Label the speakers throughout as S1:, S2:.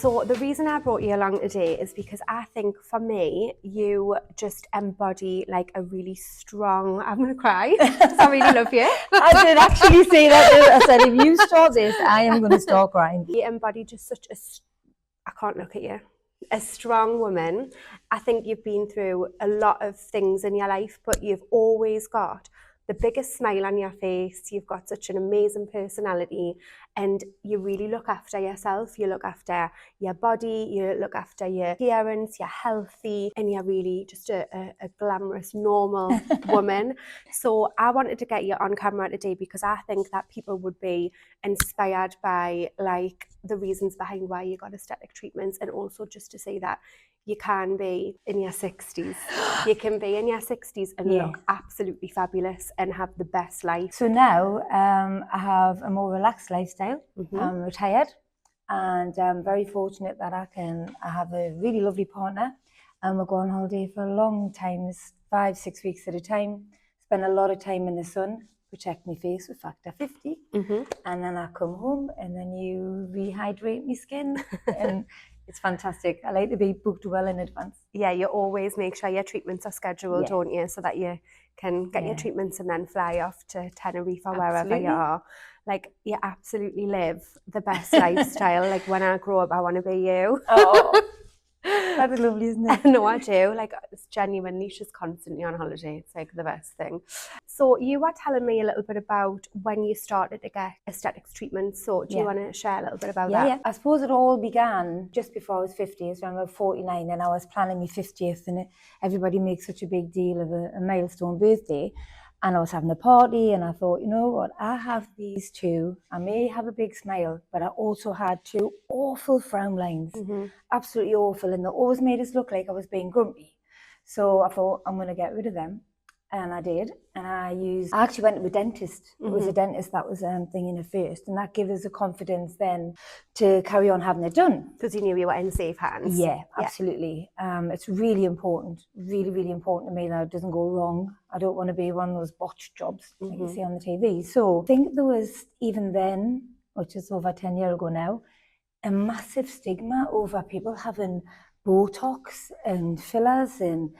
S1: So the reason I brought you along today is because I think for me, you just embody like a really strong, I'm going to cry, I really love you.
S2: I did actually say that. I said, if you start this, I am going to start crying.
S1: You embody just such a, I can't look at you, a strong woman. I think you've been through a lot of things in your life, but you've always got the biggest smile on your face. You've got such an amazing personality, and you really look after yourself. You look after your body, you look after your appearance, you're healthy, and you're really just a glamorous, normal woman. So I wanted to get you on camera today because I think that people would be inspired by like the reasons behind why you got aesthetic treatments, and also just to say that you can be in your 60s. You can be in your 60s and look absolutely fabulous and have the best life.
S2: So now I have a more relaxed lifestyle. I'm retired, and I'm very fortunate that I have a really lovely partner, and we'll go on holiday for long times, 5-6 weeks at a time, spend a lot of time in the sun, protect my face with factor 50, and then I come home and then you rehydrate my skin and it's fantastic. I like to be booked well in advance.
S1: Yeah, you always make sure your treatments are scheduled, don't you? So that you can get your treatments and then fly off to Tenerife or wherever you are. Like, you absolutely live the best lifestyle. Like, when I grow up, I want to be you.
S2: Oh, that's lovely, isn't it?
S1: No, I do. Like, it's genuinely, she's constantly on holiday. It's like the best thing. So you were telling me a little bit about when you started to get aesthetics treatments. So do you want to share a little bit about that?
S2: Yeah, I suppose it all began just before I was 50. So I'm about 49 and I was planning my 50th, and everybody makes such a big deal of a milestone birthday. And I was having a party and I thought, you know what, I have these two. I may have a big smile, but I also had two awful frown lines, absolutely awful. And they always made us look like I was being grumpy. So I thought, I'm going to get rid of them. And I did. And I actually went to a dentist. It was a dentist that was thinking it first. And that gave us the confidence then to carry on having it done.
S1: Because you knew you were in safe hands.
S2: Yeah, absolutely. It's really important, really, really important to me that it doesn't go wrong. I don't want to be one of those botched jobs like you see on the TV. So I think there was, even then, which is over 10 years ago now, a massive stigma over people having Botox and fillers and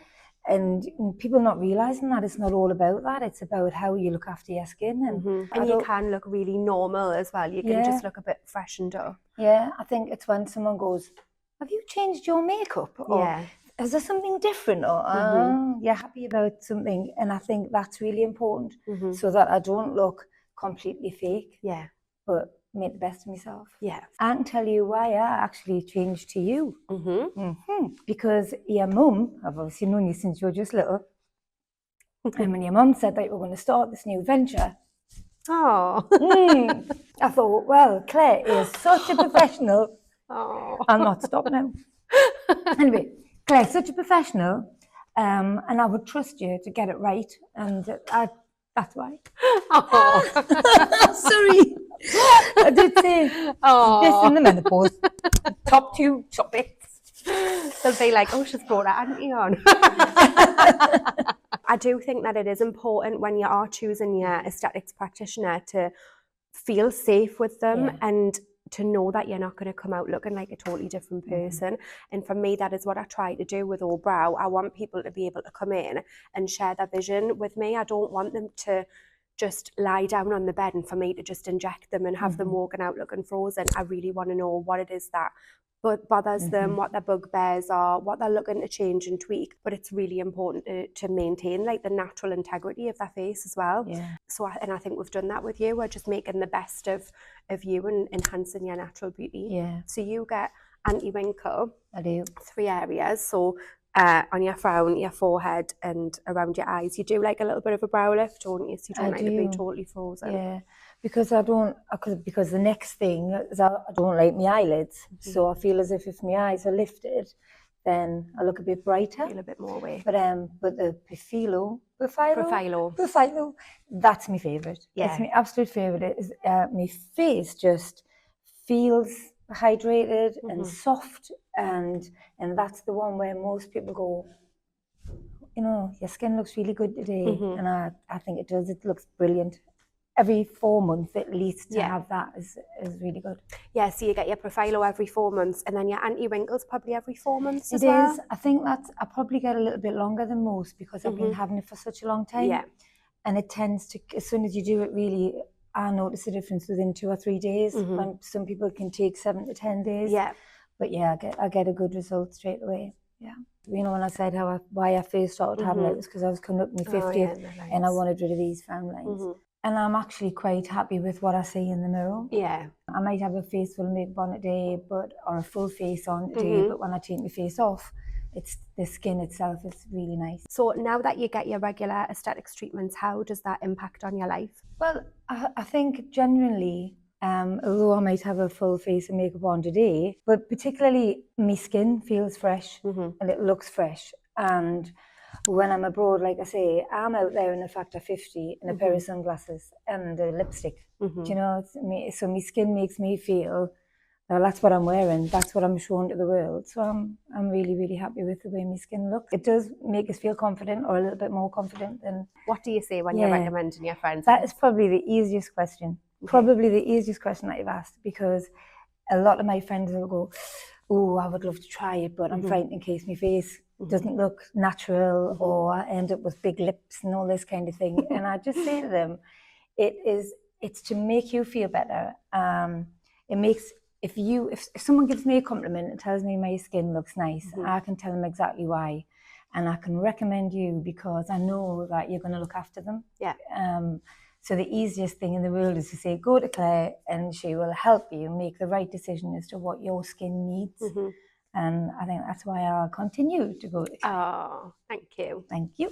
S2: people not realising that it's not all about that. It's about how you look after your skin.
S1: And you can look really normal as well. You can just look a bit freshened up.
S2: Yeah, I think it's when someone goes, have you changed your makeup? Or is there something different? Or you're happy about something? And I think that's really important so that I don't look completely fake.
S1: Yeah.
S2: But make the best of myself.
S1: Yeah.
S2: I can tell you why I actually changed to you. Because your mum, I've obviously known you since you were just little, and when your mum said that you were going to start this new venture, I thought, well, Claire is such a professional. I'll not stop now. Anyway, Claire's such a professional, and I would trust you to get it right, and that's why. Sorry. I did say this in the menopause. Top 2 topics.
S1: They'll be like, oh, she's brought her auntie on. I do think that it is important when you are choosing your aesthetics practitioner to feel safe with them and to know that you're not going to come out looking like a totally different person. And for me, that is what I try to do with All Brow. I want people to be able to come in and share their vision with me. I don't want them to just lie down on the bed and for me to just inject them and have them walking out looking frozen. I really want to know what it is that bothers them, what their bugbears are, what they're looking to change and tweak. But it's really important to maintain like the natural integrity of their face as well. So I think we've done that with you. We're just making the best of you and enhancing your natural beauty. So you get anti-wrinkle.
S2: I do.
S1: 3 areas. So on your frown, your forehead and around your eyes. You do like a little bit of a brow lift, don't you? So you don't like to be totally frozen.
S2: Yeah, because because the next thing is I don't like my eyelids. So I feel as if my eyes are lifted, then I look a bit brighter.
S1: Feel a bit more awake.
S2: But the profilo, that's my favourite.
S1: Yeah.
S2: It's my absolute favourite. My face just feels hydrated and soft, and that's the one where most people go, you know, your skin looks really good today, and I think it does. It looks brilliant every 4 months at least to
S1: Yeah.
S2: have that is really good.
S1: Yeah, so you get your Profilo every 4 months, and then your anti-wrinkles probably every 4 months as
S2: It
S1: well.
S2: is. I think that I probably get a little bit longer than most because I've been having it for such a long time.
S1: Yeah.
S2: And it tends to, as soon as you do it, really, I notice a difference within 2 or 3 days. When some people can take 7 to 10 days.
S1: Yeah.
S2: But yeah, I get a good result straight away. Yeah. You know, when I said why I first started having it was because I was coming up to my 50th and I wanted rid of these frown lines. And I'm actually quite happy with what I see in the mirror.
S1: Yeah.
S2: I might have a face full of makeup on today, or a full face on today, but when I take my face off, it's the skin itself is really nice.
S1: So now that you get your regular aesthetics treatments, how does that impact on your life?
S2: Well, I think generally, although I might have a full face of makeup on today, but particularly my skin feels fresh and it looks fresh. And when I'm abroad, like I say, I'm out there in a factor 50 in a pair of sunglasses and a lipstick. Do you know, so my skin makes me feel, well, that's what I'm wearing, that's what I'm showing to the world. So I'm really, really happy with the way my skin looks. It does make us feel confident, or a little bit more confident than...
S1: What do you say when you're recommending your friends?
S2: That is probably the easiest question. Probably the easiest question that you've asked, because a lot of my friends will go, oh, I would love to try it, but I'm frightened in case my face doesn't look natural or I end up with big lips and all this kind of thing. And I just say to them, it's to make you feel better. It makes, if someone gives me a compliment and tells me my skin looks nice, I can tell them exactly why. And I can recommend you because I know that you're going to look after them.
S1: Yeah.
S2: So the easiest thing in the world is to say, go to Claire and she will help you make the right decision as to what your skin needs. And I think that's why I'll continue to go to Claire.
S1: Oh, thank you.
S2: Thank you.